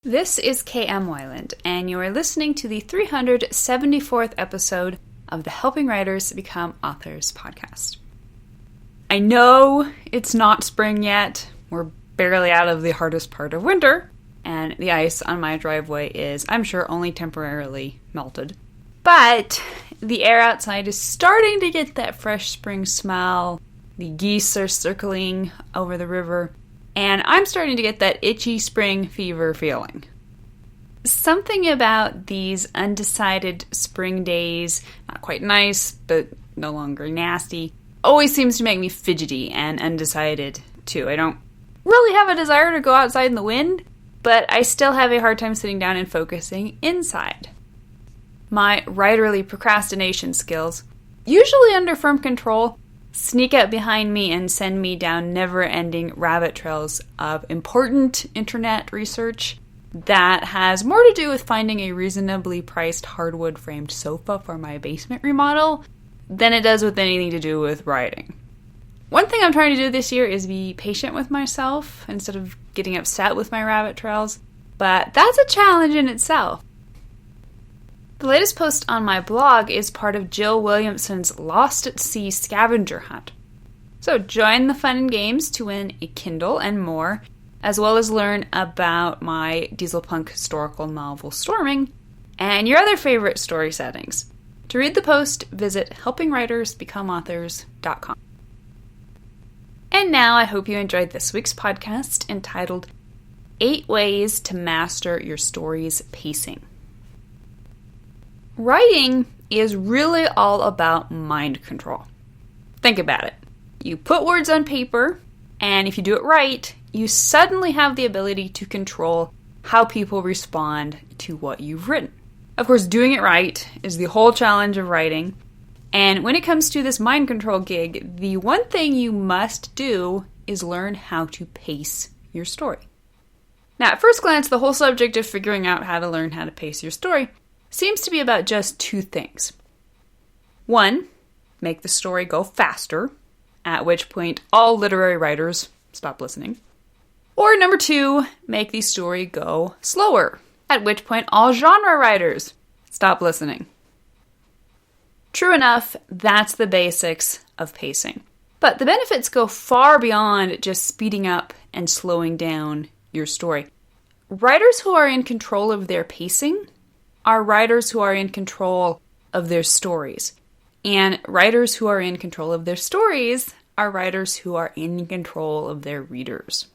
This is KM Wyland, and you are listening to the 374th episode of the Helping Writers Become Authors podcast. I know it's not spring yet. We're barely out of the hardest part of winter, and the ice on my driveway is, I'm sure, only temporarily melted. But the air outside is starting to get that fresh spring smell. The geese are circling over the river, and I'm starting to get that itchy spring fever feeling. Something about these undecided spring days, not quite nice, but no longer nasty, always seems to make me fidgety and undecided, too. I don't really have a desire to go outside in the wind, but I still have a hard time sitting down and focusing inside. My writerly procrastination skills, usually under firm control, sneak up behind me and send me down never-ending rabbit trails of important internet research that has more to do with finding a reasonably priced hardwood-framed sofa for my basement remodel than it does with anything to do with writing. One thing I'm trying to do this year is be patient with myself instead of getting upset with my rabbit trails, but that's a challenge in itself. The latest post on my blog is part of Jill Williamson's Lost at Sea scavenger hunt. So join the fun and games to win a Kindle and more, as well as learn about my dieselpunk historical novel Storming and your other favorite story settings. To read the post, visit helpingwritersbecomeauthors.com. And now I hope you enjoyed this week's podcast entitled 8 Ways to Master Your Story's Pacing. Writing is really all about mind control. Think about it. You put words on paper, and if you do it right, you suddenly have the ability to control how people respond to what you've written. Of course, doing it right is the whole challenge of writing, and when it comes to this mind control gig, the one thing you must do is learn how to pace your story. Now, at first glance, the whole subject of figuring out how to learn how to pace your story seems to be about just two things. One, make the story go faster, at which point all literary writers stop listening. Or number two, make the story go slower, at which point all genre writers stop listening. True enough, that's the basics of pacing. But the benefits go far beyond just speeding up and slowing down your story. Writers who are in control of their pacing are writers who are in control of their stories. And writers who are in control of their stories are writers who are in control of their readers.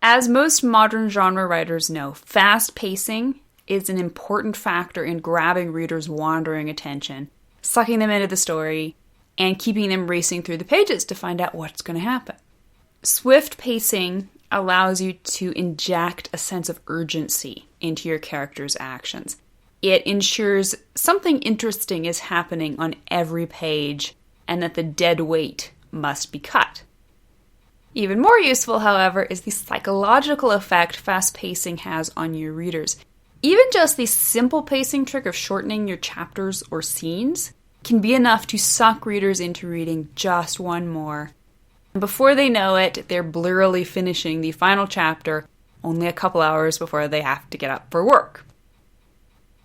As most modern genre writers know, fast pacing is an important factor in grabbing readers' wandering attention, sucking them into the story, and keeping them racing through the pages to find out what's going to happen. Swift pacing allows you to inject a sense of urgency into your character's actions. It ensures something interesting is happening on every page and that the dead weight must be cut. Even more useful, however, is the psychological effect fast pacing has on your readers. Even just the simple pacing trick of shortening your chapters or scenes can be enough to suck readers into reading just one more. And before they know it, they're blearily finishing the final chapter only a couple hours before they have to get up for work.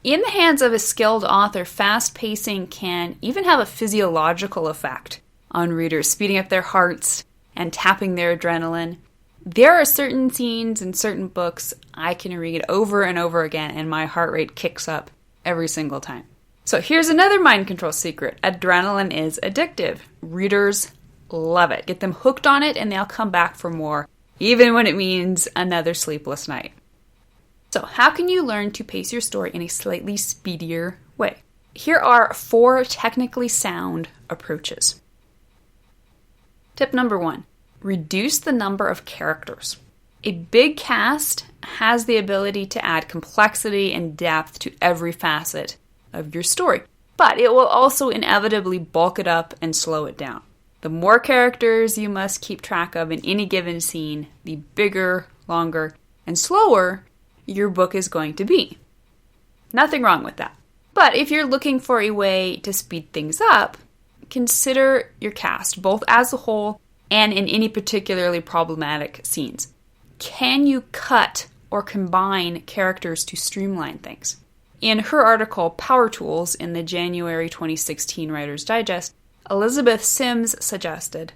In the hands of a skilled author, fast pacing can even have a physiological effect on readers, speeding up their hearts and tapping their adrenaline. There are certain scenes in certain books I can read over and over again, and my heart rate kicks up every single time. So here's another mind control secret. Adrenaline is addictive. Readers love it. Get them hooked on it, and they'll come back for more, even when it means another sleepless night. So how can you learn to pace your story in a slightly speedier way? Here are 4 technically sound approaches. Tip number 1, reduce the number of characters. A big cast has the ability to add complexity and depth to every facet of your story, but it will also inevitably bulk it up and slow it down. The more characters you must keep track of in any given scene, the bigger, longer, and slower your book is going to be. Nothing wrong with that. But if you're looking for a way to speed things up, consider your cast, both as a whole and in any particularly problematic scenes. Can you cut or combine characters to streamline things. In her article, Power Tools, in the January 2016 Writer's Digest, Elizabeth Sims suggested,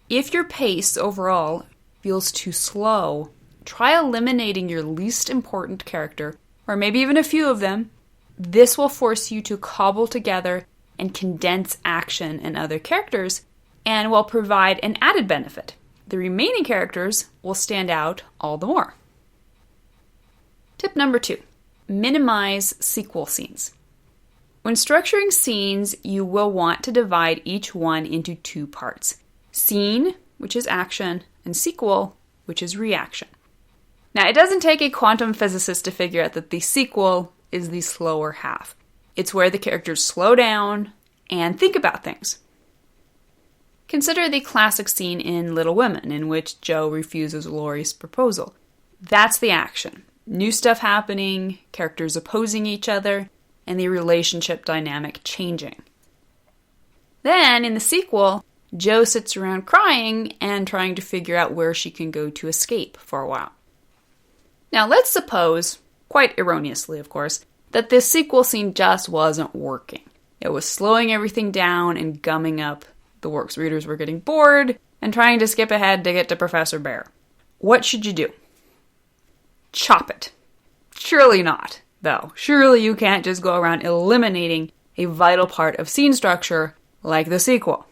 if your pace overall feels too slow, try eliminating your least important character, or maybe even a few of them. This will force you to cobble together and condense action and other characters, and will provide an added benefit. The remaining characters will stand out all the more. Tip number 2, minimize sequel scenes. When structuring scenes, you will want to divide each one into 2 parts. Scene, which is action, and sequel, which is reaction. Now, it doesn't take a quantum physicist to figure out that the sequel is the slower half. It's where the characters slow down and think about things. Consider the classic scene in Little Women in which Jo refuses Laurie's proposal. That's the action. New stuff happening, characters opposing each other, and the relationship dynamic changing. Then, in the sequel, Jo sits around crying and trying to figure out where she can go to escape for a while. Now, let's suppose, quite erroneously of course, that this sequel scene just wasn't working. It was slowing everything down and gumming up the works. Readers were getting bored and trying to skip ahead to get to Professor Bhaer. What should you do? Chop it. Surely not, though. Surely you can't just go around eliminating a vital part of scene structure like the sequel.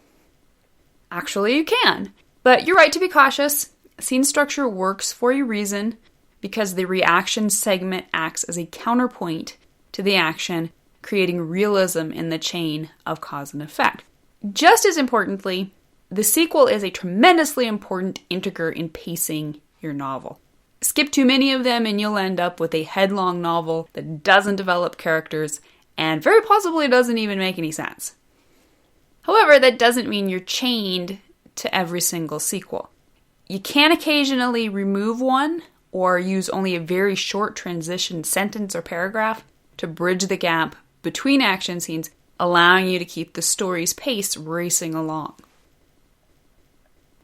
Actually, you can. But you're right to be cautious. Scene structure works for a reason, because the reaction segment acts as a counterpoint to the action, creating realism in the chain of cause and effect. Just as importantly, the sequel is a tremendously important integer in pacing your novel. Skip too many of them and you'll end up with a headlong novel that doesn't develop characters and very possibly doesn't even make any sense. However, that doesn't mean you're chained to every single sequel. You can occasionally remove one or use only a very short transition sentence or paragraph to bridge the gap between action scenes, allowing you to keep the story's pace racing along.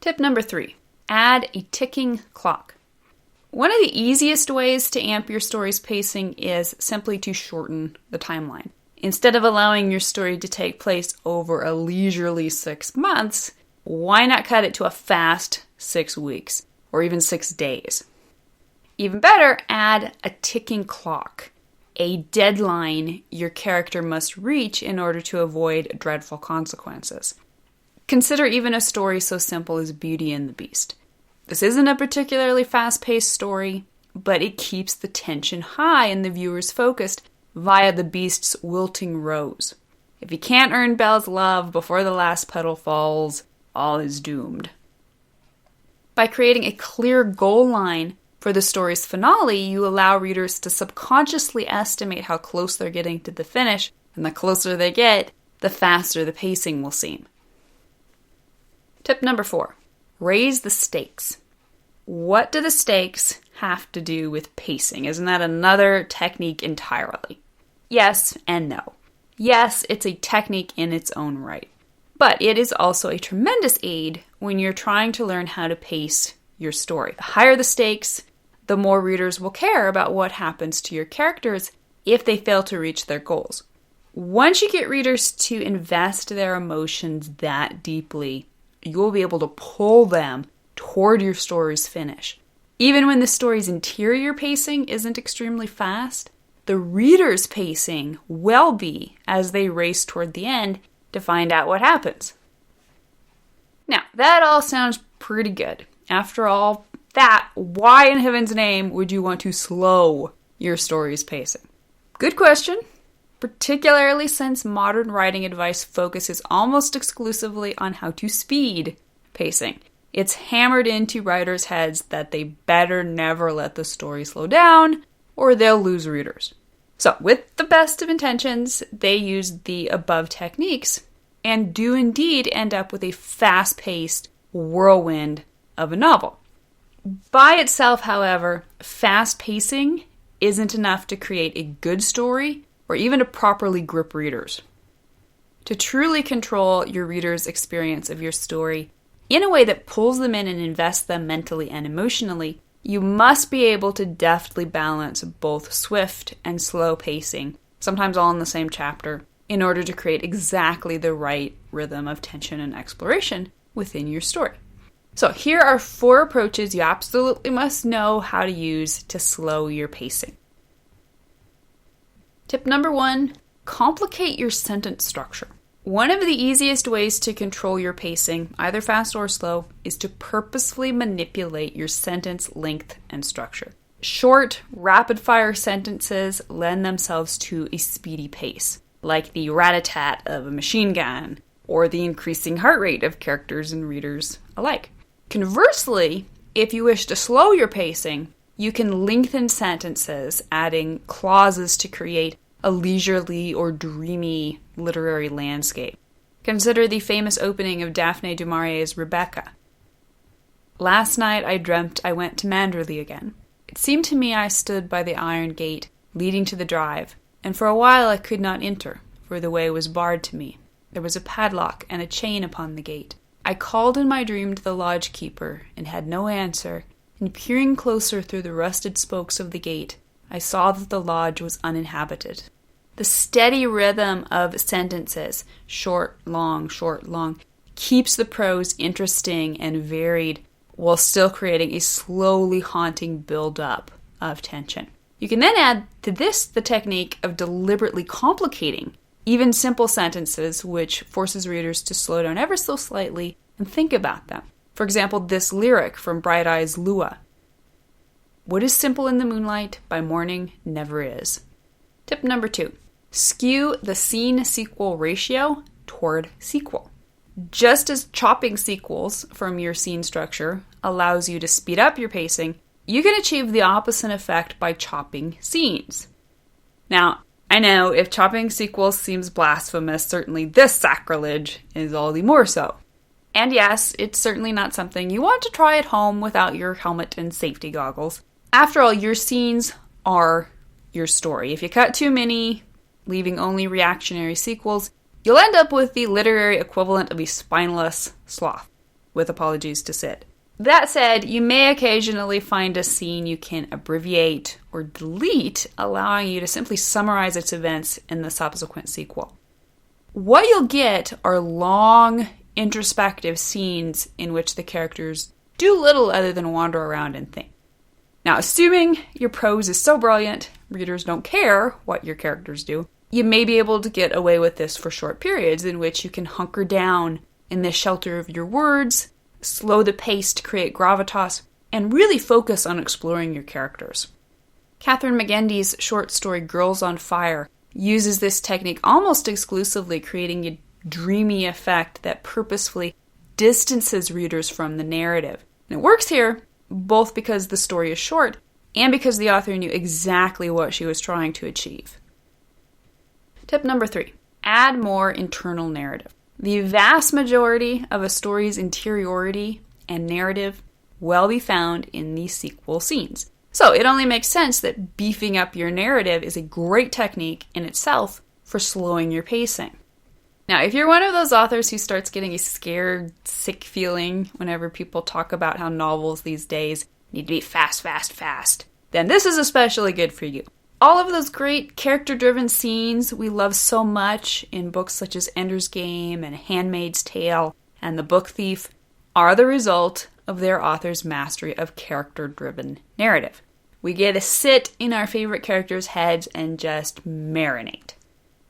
Tip number 3, add a ticking clock. One of the easiest ways to amp your story's pacing is simply to shorten the timeline. Instead of allowing your story to take place over a leisurely 6 months, why not cut it to a fast 6 weeks or even 6 days? Even better, add a ticking clock, a deadline your character must reach in order to avoid dreadful consequences. Consider even a story so simple as Beauty and the Beast. This isn't a particularly fast-paced story, but it keeps the tension high and the viewers focused via the Beast's wilting rose. If you can't earn Belle's love before the last petal falls, all is doomed. By creating a clear goal line for the story's finale, you allow readers to subconsciously estimate how close they're getting to the finish, and the closer they get, the faster the pacing will seem. Tip number 4, raise the stakes. What do the stakes have to do with pacing? Isn't that another technique entirely? Yes and no. Yes, it's a technique in its own right, but it is also a tremendous aid when you're trying to learn how to pace your story. The higher the stakes, the more readers will care about what happens to your characters if they fail to reach their goals. Once you get readers to invest their emotions that deeply, you'll be able to pull them toward your story's finish. Even when the story's interior pacing isn't extremely fast, the reader's pacing will be as they race toward the end to find out what happens. Now, that all sounds pretty good. After all that, why in heaven's name would you want to slow your story's pacing? Good question, particularly since modern writing advice focuses almost exclusively on how to speed pacing. It's hammered into writers' heads that they better never let the story slow down or they'll lose readers. So, with the best of intentions, they use the above techniques and do indeed end up with a fast-paced whirlwind of a novel. By itself, however, fast pacing isn't enough to create a good story or even to properly grip readers. To truly control your reader's experience of your story in a way that pulls them in and invests them mentally and emotionally, You must be able to deftly balance both swift and slow pacing, sometimes all in the same chapter, in order to create exactly the right rhythm of tension and exploration within your story. So here are 4 approaches you absolutely must know how to use to slow your pacing. Tip number 1, complicate your sentence structure. One of the easiest ways to control your pacing, either fast or slow, is to purposefully manipulate your sentence length and structure. Short, rapid-fire sentences lend themselves to a speedy pace, like the rat-a-tat of a machine gun, or the increasing heart rate of characters and readers alike. Conversely, if you wish to slow your pacing, you can lengthen sentences, adding clauses to create a leisurely or dreamy literary landscape. Consider the famous opening of Daphne du Maurier's Rebecca. Last night I dreamt I went to Manderley again. It seemed to me I stood by the iron gate leading to the drive, and for a while I could not enter, for the way was barred to me. There was a padlock and a chain upon the gate. I called in my dream to the lodge keeper, and had no answer, and peering closer through the rusted spokes of the gate, I saw that the lodge was uninhabited. The steady rhythm of sentences, short, long, keeps the prose interesting and varied, while still creating a slowly haunting build-up of tension. You can then add to this the technique of deliberately complicating even simple sentences, which forces readers to slow down ever so slightly and think about them. For example, this lyric from Bright Eyes Lua. What is simple in the moonlight, by morning never is. Tip number 2. Skew the scene-sequel ratio toward sequel. Just as chopping sequels from your scene structure allows you to speed up your pacing, you can achieve the opposite effect by chopping scenes. Now, I know if chopping sequels seems blasphemous, certainly this sacrilege is all the more so. And yes, it's certainly not something you want to try at home without your helmet and safety goggles. After all, your scenes are your story. If you cut too many, leaving only reactionary sequels, you'll end up with the literary equivalent of a spineless sloth, with apologies to Sid. That said, you may occasionally find a scene you can abbreviate or delete, allowing you to simply summarize its events in the subsequent sequel. What you'll get are long, introspective scenes in which the characters do little other than wander around and think. Now, assuming your prose is so brilliant, readers don't care what your characters do, you may be able to get away with this for short periods in which you can hunker down in the shelter of your words, slow the pace to create gravitas, and really focus on exploring your characters. Catherine McGendy's short story Girls on Fire uses this technique almost exclusively, creating a dreamy effect that purposefully distances readers from the narrative. And it works here both because the story is short and because the author knew exactly what she was trying to achieve. Tip number 3. Add more internal narrative. The vast majority of a story's interiority and narrative will be found in the sequel scenes. So it only makes sense that beefing up your narrative is a great technique in itself for slowing your pacing. Now, if you're one of those authors who starts getting a scared, sick feeling whenever people talk about how novels these days need to be fast, then this is especially good for you. All of those great character-driven scenes we love so much in books such as Ender's Game and Handmaid's Tale and The Book Thief are the result of their author's mastery of character-driven narrative. We get to sit in our favorite characters' heads and just marinate.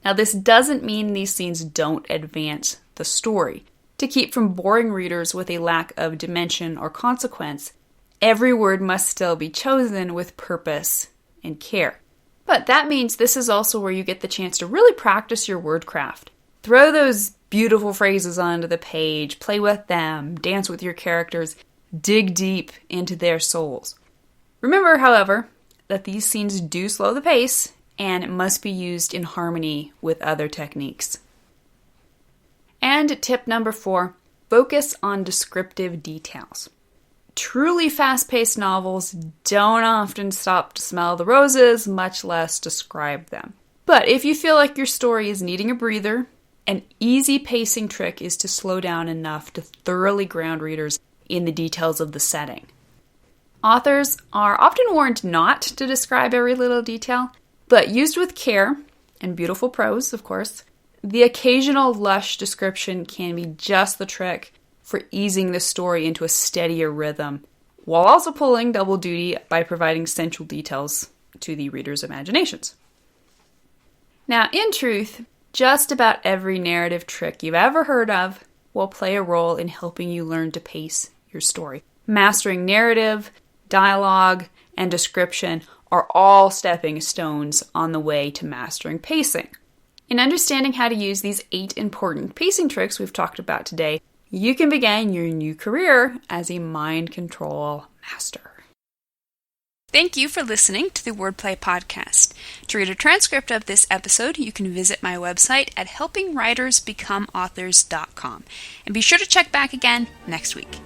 Now, this doesn't mean these scenes don't advance the story. To keep from boring readers with a lack of dimension or consequence, every word must still be chosen with purpose and care. But that means this is also where you get the chance to really practice your wordcraft. Throw those beautiful phrases onto the page, play with them, dance with your characters, dig deep into their souls. Remember, however, that these scenes do slow the pace and must be used in harmony with other techniques. And tip number 4, focus on descriptive details. Truly fast-paced novels don't often stop to smell the roses, much less describe them. But if you feel like your story is needing a breather, an easy pacing trick is to slow down enough to thoroughly ground readers in the details of the setting. Authors are often warned not to describe every little detail, but used with care, and beautiful prose, of course, the occasional lush description can be just the trick for easing the story into a steadier rhythm, while also pulling double duty by providing central details to the reader's imaginations. Now, in truth, just about every narrative trick you've ever heard of will play a role in helping you learn to pace your story. Mastering narrative, dialogue, and description are all stepping stones on the way to mastering pacing. In understanding how to use these 8 important pacing tricks we've talked about today, you can begin your new career as a mind control master. Thank you for listening to the Wordplay Podcast. To read a transcript of this episode, you can visit my website at helpingwritersbecomeauthors.com. And be sure to check back again next week.